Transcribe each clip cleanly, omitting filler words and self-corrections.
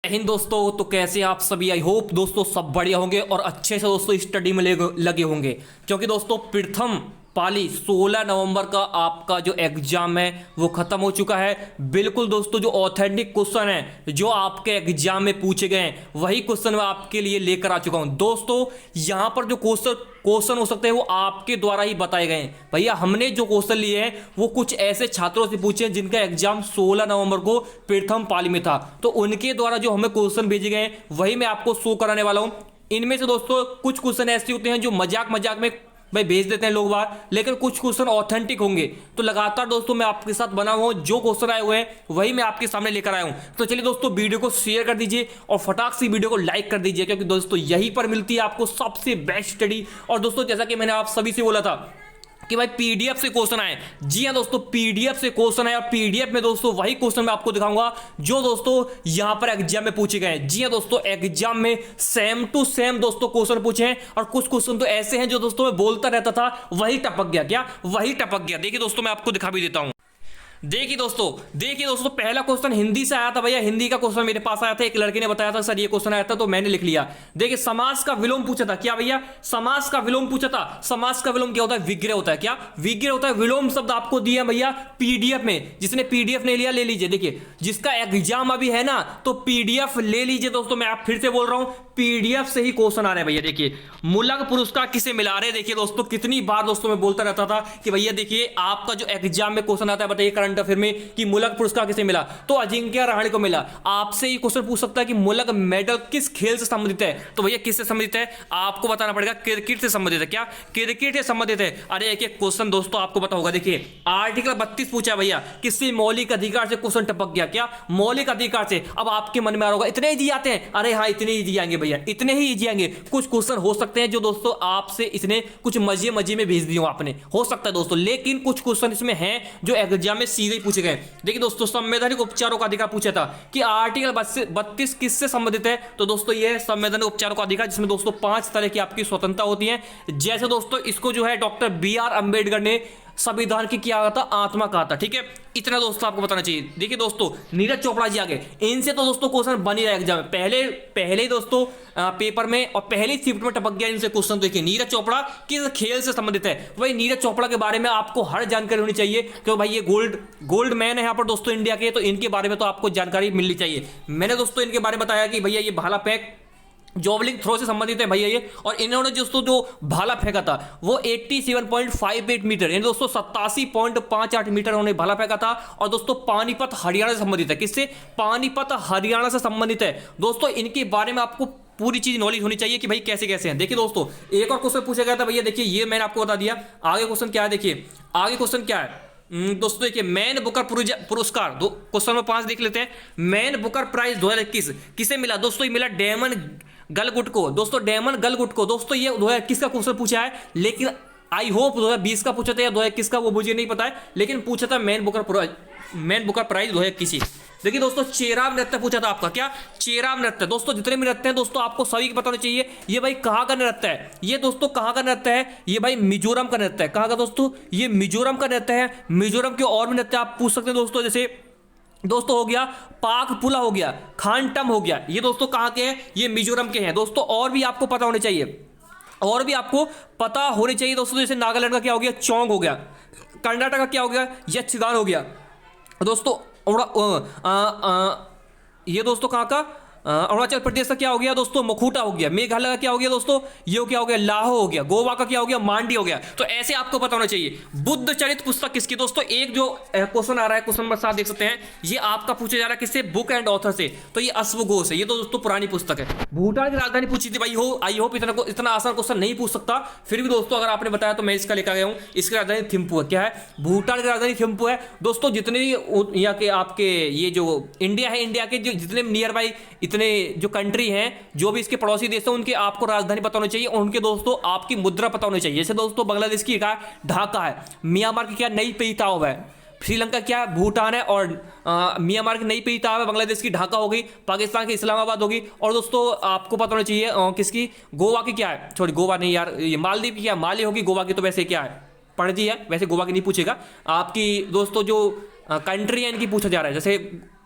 हिंद दोस्तों, तो कैसे हैं आप सभी। आई होप दोस्तों सब बढ़िया होंगे और अच्छे से दोस्तों स्टडी में लगे होंगे, क्योंकि दोस्तों प्रथम पाली 16 नवंबर का आपका जो एग्जाम है वो खत्म हो चुका है। बिल्कुल दोस्तों, जो ऑथेंटिक क्वेश्चन है जो आपके एग्जाम में पूछे गए हैं वही क्वेश्चन मैं आपके लिए लेकर आ चुका हूं। दोस्तों यहां पर जो क्वेश्चन हो सकते हैं वो आपके द्वारा ही बताए गए हैं। भैया हमने जो क्वेश्चन लिए हैं वो कुछ ऐसे छात्रों से पूछे हैं जिनका एग्जाम 16 नवंबर को प्रथम पाली में था, तो उनके द्वारा जो हमें क्वेश्चन भेजे गए हैं वही मैं आपको शो कराने वाला हूं। इनमें से दोस्तों कुछ क्वेश्चन ऐसे होते हैं जो मजाक मजाक में भाई भेज देते हैं लोग बाहर, लेकिन कुछ क्वेश्चन ऑथेंटिक होंगे। तो लगातार दोस्तों मैं आपके साथ बना हुआ हूं, जो क्वेश्चन आए हुए हैं वही मैं आपके सामने लेकर आया हूं। तो चलिए दोस्तों वीडियो को शेयर कर दीजिए और फटाक से वीडियो को लाइक कर दीजिए, क्योंकि दोस्तों यहीं पर मिलती है आपको सबसे बेस्ट स्टडी। और दोस्तों जैसा कि मैंने आप सभी से बोला था कि भाई पीडीएफ से क्वेश्चन आए, जी हां दोस्तों पीडीएफ से क्वेश्चन आए और पीडीएफ में दोस्तों वही क्वेश्चन मैं आपको दिखाऊंगा जो दोस्तों यहां पर एग्जाम में पूछे गए हैं। जी हां दोस्तों, एग्जाम में सेम टू सेम दोस्तों क्वेश्चन पूछे हैं और कुछ क्वेश्चन तो ऐसे हैं जो दोस्तों मैं बोलता रहता था वही टपक गया। क्या वही टपक गया? देखिए दोस्तों मैं आपको दिखा भी देता हूं। देखिए दोस्तों पहला क्वेश्चन हिंदी से आया था। भैया हिंदी का क्वेश्चन मेरे पास आया था, एक लड़के ने बताया था सर ये क्वेश्चन आया था, तो मैंने लिख लिया। देखिए समास का विलोम पूछा था। क्या भैया? समास का विलोम पूछा था। समास का विलोम क्या होता है? विग्रह होता है। क्या विग्रह होता है? विलोम शब्द आपको दिया भैया पीडीएफ में। जिसने पीडीएफ नहीं लिया ले लीजिए। देखिए जिसका एग्जाम अभी है ना तो पीडीएफ ले लीजिए दोस्तों। मैं आप फिर से बोल रहा हूं पीडीएफ से ही क्वेश्चन आ रहे हैं भैया। देखिए मूलक पुरस्कार किसे मिला रहे? देखिए दोस्तों कितनी बार दोस्तों मैं बोलता रहता था कि भैया देखिए आपका जो एग्जाम में क्वेश्चन आता है बताइए करंट अफेयर में कि मूलक पुरस्कार किसे मिला, तो अजिंक्य रहाणे को मिला। आपसे ये क्वेश्चन पूछ सकता है कि मूलक मेडल किस खेल से संबंधित है, तो भैया किससे संबंधित है? आपको बताना पड़ेगा क्रिकेट से संबंधित है। क्या क्रिकेट से संबंधित है? अरे एक एक क्वेश्चन दोस्तों आपको पता होगा। देखिए आर्टिकल 32 पूछा भैया, किससे मौलिक अधिकार से क्वेश्चन टपक गया। क्या मौलिक अधिकार से? अब आपके मन में आ रहा होगा इतने इजी आते हैं। अरे हाँ इतने इजी आएंगे भैया, इतने ही इजी आएंगे। कुछ क्वेश्चन हो सकते हैं जो दोस्तों आपसे इसने कुछ मजे मजे में भेज दिए हो आपने, हो सकता है दोस्तों, लेकिन कुछ क्वेश्चन इसमें हैं जो एग्जाम में सीधे ही पूछे गए। देखिए दोस्तों संवैधानिक उपचारों का अधिकार पूछा था कि आर्टिकल 32 किससे संबंधित है, तो दोस्तों ये संवैधानिक उपचारों का अधिकार, जिसमें दोस्तों 5 तरह की आपकी स्वतंत्रता होती है। जैसे दोस्तों इसको जो है डॉक्टर BR अम्बेडकर ने संविधान की क्या था? आत्मा कहा था। ठीक है, इतना दोस्तों आपको बताना चाहिए। देखिए दोस्तों नीरज चोपड़ा जी आ गए, इनसे तो दोस्तों क्वेश्चन बन ही रहा है एग्जाम में। पहले ही दोस्तों पेपर में और पहली शिफ्ट में टपक गया इनसे क्वेश्चन। देखिए नीरज चोपड़ा किस खेल से संबंधित है? भाई नीरज चोपड़ा के बारे में आपको हर जानकारी होनी चाहिए, क्योंकि भाई ये गोल्ड मैन है यहाँ पर दोस्तों इंडिया के, तो इनके बारे में तो आपको जानकारी मिलनी चाहिए। मैंने दोस्तों इनके बारे में बताया कि भैया ये भाला फेंक जॉवलिंग थ्रो से संबंधित है भैया ये, और इन्होंने दोस्तों जो भाला फेंका था वो 87.58 मीटर, यानी दोस्तों 87.58 मीटर उन्होंने भाला फेंका था। और दोस्तों पानीपत हरियाणा से संबंधित है। किससे? पानीपत हरियाणा से संबंधित है। दोस्तों इनके बारे में आपको पूरी चीज नॉलेज होनी चाहिए कि भाई कैसे कैसे हैं। देखिए दोस्तों एक और क्वेश्चन पूछा गया था भैया, देखिए ये मैंने आपको बता दिया। आगे क्वेश्चन क्या है? देखिए आगे क्वेश्चन क्या है दोस्तों, देखिए मैन बुकर पुरस्कार दो क्वेश्चन में 5 देख लेते हैं। मैन बुकर प्राइज 2021 किसे मिला? दोस्तों ये मिला डेमन गलगुट को। दोस्तों डेमन गलगुट को। दोस्तों ये 2021 का क्वेश्चन पूछा है, लेकिन आई होप 2020 का पूछा था या 2021 का वो मुझे नहीं पता है, लेकिन पूछा था मैन बुकर प्राइज 2021। देखिए दोस्तों चेराम नृत्य पूछा था आपका। क्या? चेराम नृत्य। दोस्तों जितने भी नृत्य हैं दोस्तों आपको सभी को पता होना चाहिए ये भाई कहाँ का नृत्य है। ये दोस्तों कहाँ का नृत्य है? ये भाई मिजोरम का नृत्य है। कहाँ का दोस्तों? ये मिजोरम का नृत्य है। मिजोरम के और भी नृत्य आप पूछ सकते हैं दोस्तों, जैसे दोस्तों हो गया पाक पुला, हो गया खानटम, हो गया। ये दोस्तों कहाँ के हैं? ये मिजोरम के हैं दोस्तों। और भी आपको पता होने चाहिए, और भी आपको पता होने चाहिए दोस्तों, जैसे नागालैंड का क्या हो गया? चोंग हो गया। कर्नाटक का क्या हो गया? यक्षगान हो गया दोस्तों। ये दोस्तों कहाँ का? अरुणाचल प्रदेश का क्या हो गया दोस्तों? मखूटा हो गया। मेघालय का क्या हो गया दोस्तों? ये क्या हो गया? लाहो हो गया। गोवा का क्या हो गया? मांडी हो गया। तो ऐसे आपको पता होना चाहिए। बुद्ध चरित पुस्तक किसकी? दोस्तों एक जो क्वेश्चन आ रहा है क्वेश्चन नंबर 7 देख सकते हैं, ये आपका पूछा जा रहा है किससे? बुक एंड ऑथर से। तो ये अश्वघोष है। ये तो दोस्तों पुरानी पुस्तक है। भूटान की राजधानी पूछी थी भाई, आई होप इतना आसान क्वेश्चन नहीं पूछ सकता, फिर भी दोस्तों अगर आपने बताया तो मैं इसका लेकर गया हूँ। इसकी राजधानी थिम्पू है। क्या है? भूटान की राजधानी थिम्पू है। दोस्तों जितने यहाँ के आपके ये जो इंडिया है, इंडिया के जो जितने नियर बाई इतने जो कंट्री हैं, जो भी इसके पड़ोसी देश हैं, उनके आपको राजधानी पता होनी चाहिए और उनके दोस्तों आपकी मुद्रा पता होनी चाहिए। जैसे दोस्तों बांग्लादेश की क्या? ढाका है। म्यांमार की क्या? नई पीताओ है। श्रीलंका क्या? भूटान है। और म्यांमार की नई पीताओ है। बांग्लादेश की ढाका होगी। पाकिस्तान की इस्लामाबाद होगी। और दोस्तों आपको पता होना चाहिए किसकी? गोवा की क्या है? सॉरी गोवा नहीं यार, ये मालदीव की क्या? माली होगी। गोवा की तो वैसे क्या है? पणजी है। वैसे गोवा की नहीं पूछेगा। आपकी दोस्तों जो कंट्री है इनकी पूछा जा रहा है, जैसे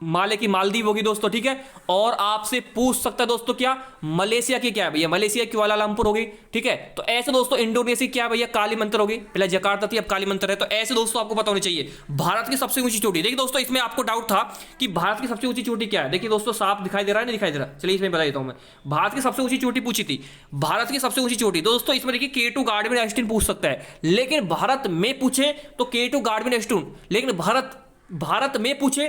माले की मालदीव होगी दोस्तों, ठीक है। और आपसे पूछ सकता है दोस्तों क्या, मलेशिया की क्या है भैया, मलेशिया की कुआलालंपुर होगी, ठीक है। तो ऐसे दोस्तों इंडोनेशिया क्या है भैया, कालीमंतर होगी, पहले जकार्ता थी अब कालीमंतर है। तो ऐसे दोस्तों आपको पता होनी चाहिए। भारत की सबसे ऊंची चोटी, देखिए दोस्तों इसमें आपको डाउट था कि भारत की सबसे ऊंची चोटी क्या है। देखिए दोस्तों साफ दिखाई दे रहा है, नहीं दिखाई दे रहा, चलिए इसमें बता देता हूं मैं। भारत की सबसे ऊंची चोटी पूछी थी, भारत की सबसे ऊंची चोटी दोस्तों इसमें देखिए K2 गार्डविन एस्टीन पूछ सकता है, लेकिन भारत में पूछे तो K2 गार्डविन एस्टीन, लेकिन भारत में पूछे,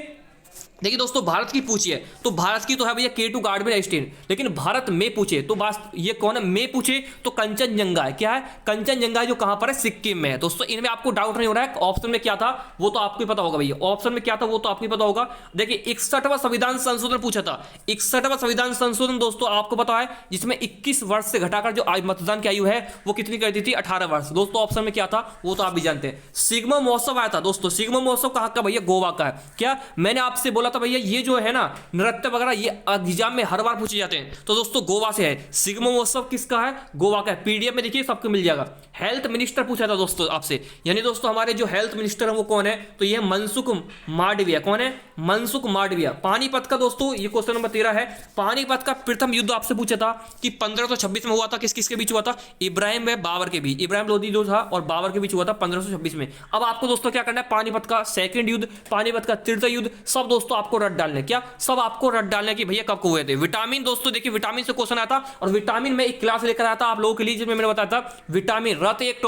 देखिए दोस्तों भारत की पूछी है तो भारत की तो है भैया K2 गार्डविन एस्टीन, लेकिन भारत में पूछे तो बात ये कौन है, में पूछे तो कंचनजंगा है, क्या है, कंचनजंगा है जो कहां पर है, सिक्किम में है। दोस्तों इनमें आपको डाउट नहीं हो रहा है, ऑप्शन में क्या था वो तो आपको पता होगा भैया, ऑप्शन में क्या था वो तो आपको पता होगा। देखिए 61वां संविधान संशोधन पूछा था, 61वां संविधान संशोधन दोस्तों आपको पता है, जिसमें 21 वर्ष से घटाकर जो मतदान की आयु है वो कितनी कर दी थी, 18 वर्ष। दोस्तों ऑप्शन में क्या था वो तो आप भी जानते हैं। सिग्मा महोत्सव आया था दोस्तों, सिग्मा महोत्सव कहां का भैया, गोवा का है। क्या मैंने आपसे बोला था भैया ये जो है ना नृत्य वगैरह ये एग्जाम में हर बार पूछे जाते हैं, तो दोस्तों गोवा से है। सिग्मा महोत्सव किसका है, गोवा का है। पीडीएफ में देखिए सबको मिल जाएगा। हेल्थ मिनिस्टर पूछा था दोस्तों आपसे, यानी दोस्तों हमारे जो हेल्थ मिनिस्टर है वो कौन है, तो ये मनसुख मांडविया। कौन है, मनसुख मांडविया। पानीपत का दोस्तों ये क्वेश्चन नंबर 13 है। पानीपत का प्रथम युद्ध आपसे पूछा था कि 1526 में हुआ था, किस किस के बीच हुआ था, इब्राहिम व बाबर के बीच, इब्राहिम लोदी जो था और बाबर के बीच हुआ था 1526 में। अब आपको दोस्तों क्या करना है, पानीपत का सेकंड युद्ध, पानीपत का तृतीय युद्ध, सब दोस्तों आपको रट डालने, क्या सब आपको रट डालने की भैया कब को हुए थे। विटामिन दोस्तों देखिए विटामिन से क्वेश्चन आया था, और विटामिन में एक क्लास लेकर आया था आप लोगों के लिए जिसमें मैंने बताया था विटामिन रथ एक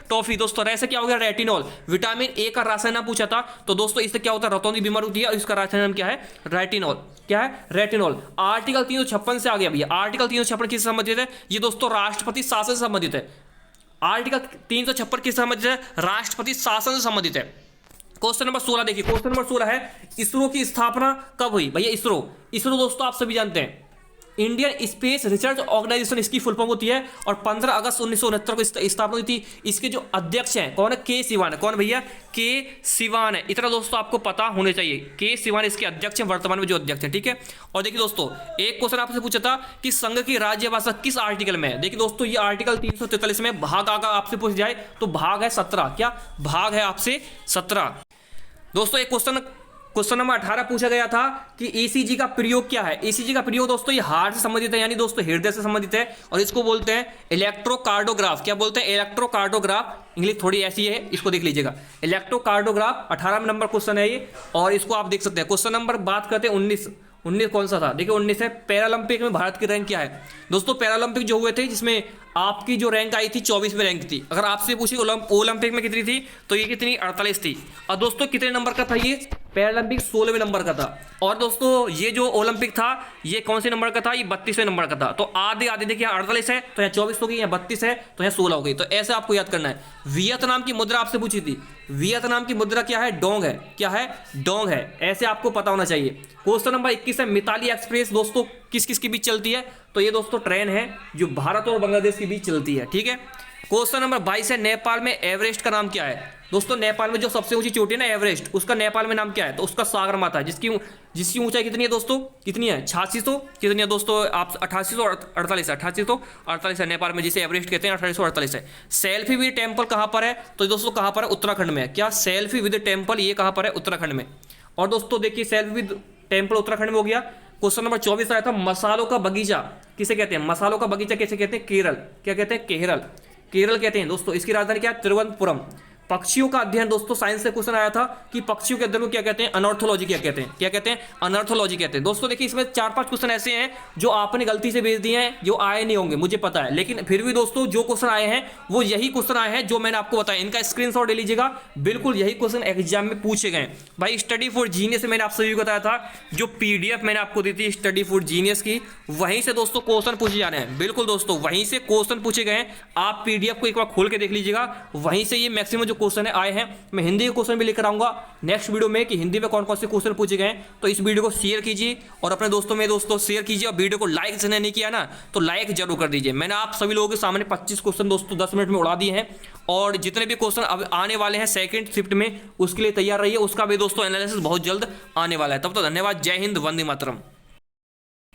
टॉफी दोस्तों, ऐसे क्या हो गया, रेटिनॉल। विटामिन ए का रासायनिक नाम पूछा था, तो दोस्तों इससे क्या होता है, रतौंधी बीमारी होती है और इसका रासायनिक नाम क्या है, रेटिनॉल। क्या है, रेटिनॉल। आर्टिकल 356 से आ गया भैया, आर्टिकल 356 किससे संबंधित है, ये दोस्तों राष्ट्रपति शासन से संबंधित है। आर्टिकल 356 किससे संबंधित है, राष्ट्रपति शासन से संबंधित है। क्वेश्चन नंबर 16 देखिए, क्वेश्चन नंबर 16 है इसरो की स्थापना कब हुई भैया, इसरो दोस्तों आप सभी जानते हैं इंडियन स्पेस रिसर्च ऑर्गेनाइजेशन इसकी फुल फॉर्म होती है, और 15 अगस्त 1969 को स्थापना हुई थी। इसके जो अध्यक्ष हैं कौन है, के सिवान है। कौन भैया, के सिवान है। इतना दोस्तों आपको पता होने चाहिए, के सिवान इसके अध्यक्ष हैं, वर्तमान में जो अध्यक्ष हैं, ठीक है। और देखिए दोस्तों एक क्वेश्चन आपसे पूछा था कि संघ की राज्य भाषा किस आर्टिकल में है। देखिए दोस्तों ये आर्टिकल 343 में भाग आगा आपसे पूछ जाए तो भाग है 17, क्या भाग है आपसे 17। दोस्तों एक क्वेश्चन नंबर 18 पूछा गया था कि ईसीजी का प्रयोग क्या है। ईसीजी का प्रयोग दोस्तों ये हार्ट से संबंधित है, यानी दोस्तों हृदय से संबंधित है, और इसको बोलते हैं इलेक्ट्रोकार्डियोग्राफ। क्या बोलते हैं, इलेक्ट्रोकार्डियोग्राफ। इंग्लिश थोड़ी ऐसी है, इसको देख लीजिएगा, इलेक्ट्रोकार्डियोग्राफ। 18 नंबर क्वेश्चन है ये, और इसको आप देख सकते हैं। क्वेश्चन नंबर बात करते हैं 19 कौन सा था, देखिए 19 है। पैरालंपिक में भारत की रैंक क्या है दोस्तों, पैरालंपिक जो हुए थे जिसमें आपकी जो रैंक आई थी 24वें रैंक थी। अगर आपसे पूछी ओलंपिक में कितनी थी तो ये कितनी 48 थी। और दोस्तों कितने नंबर का था ये, पैरालंपिक 16वें नंबर का था। और दोस्तों ये जो ओलंपिक था ये कौन से नंबर का था, ये 32वें नंबर का था। तो आधे देखिए 48 है तो यहाँ 24 हो गई, यहाँ 32 है तो यहाँ 16 हो गई। तो ऐसे आपको याद करना है। वियतनाम की मुद्रा आपसे पूछी थी, वियतनाम की मुद्रा क्या है, डोंग है। क्या है, डोंग है। ऐसे आपको पता होना चाहिए। क्वेश्चन नंबर 21 है मिताली एक्सप्रेस दोस्तों किस किस के बीच चलती है, तो ये दोस्तों ट्रेन है जो भारत और बांग्लादेश के बीच चलती है, ठीक है। क्वेश्चन नंबर 22 है नेपाल में एवरेस्ट का नाम क्या है। दोस्तों नेपाल में जो सबसे ऊंची चोटी है ना एवरेस्ट, उसका नेपाल में नाम क्या है, तो उसका सागरमाथा है, जिसकी ऊंचाई कितनी है दोस्तों, कितनी है 8600, कितनी है दोस्तों आप 8848 है नेपाल में, जिसे एवरेस्ट कहते हैं 8848 है। सेल्फी विद टेम्पल कहां पर है, तो दोस्तों कहां पर है, उत्तराखंड में है। क्या सेल्फी विद टेम्पल ये कहां पर है, उत्तराखंड में। और दोस्तों देखिए सेल्फी विद टेम्पल उत्तराखंड में हो गया। क्वेश्चन नंबर 24 आया था मसालों का बगीचा किसे कहते हैं, मसालों का बगीचा कैसे कहते हैं, केरल। क्या कहते हैं, केरल कहते हैं दोस्तों। इसकी राजधानी क्या है, तिरुवनंतपुरम। पक्षियों का अध्ययन दोस्तों साइंस से क्वेश्चन आया था कि पक्षियों के अध्ययन को क्या कहते हैं, अनॉर्थोलॉजी क्या कहते हैं, क्या कहते हैं, अनॉर्थोलॉजी कहते हैं। दोस्तों देखिए इसमें 4-5 क्वेश्चन ऐसे हैं जो आपने गलती से भेज दिए हैं, जो आए नहीं होंगे मुझे पता है, लेकिन फिर भी दोस्तों जो क्वेश्चन आए हैं वो यही क्वेश्चन आए हैं जो मैंने आपको बताया। इनका स्क्रीनशॉट ले लीजिएगा, बिल्कुल यही क्वेश्चन एग्जाम में पूछे गए। भाई स्टडी फॉर जीनियस मैंने आप सभी को बताया था, जो पीडीएफ मैंने आपको दी थी स्टडी फॉर जीनियस की, वहीं से दोस्तों क्वेश्चन पूछे जाने हैं। बिल्कुल दोस्तों वहीं से क्वेश्चन पूछे गए। आप पीडीएफ को एक बार खोल के देख लीजिएगा, वहीं से ये मैक्सिमम जो क्वेश्चन है आए हैं। मैं हिंदी के क्वेश्चन भी लेकर आऊंगा नेक्स्ट वीडियो में कि हिंदी में कौन कौन से क्वेश्चन पूछे गए। तो इस वीडियो को शेयर कीजिए और अपने दोस्तों में शेयर कीजिए, और वीडियो को लाइक जिसने नहीं किया ना तो लाइक जरूर कर दीजिए। मैंने आप सभी लोगों के सामने 25 क्वेश्चन दोस्तों 10 मिनट में उड़ा दिए हैं, और जितने भी क्वेश्चन अब आने वाले हैं सेकंड शिफ्ट में उसके लिए तैयार रहिए। उसका भी दोस्तों एनालिसिस बहुत जल्द आने वाला है। तब तो धन्यवाद, जय हिंद, वंदे मातरम।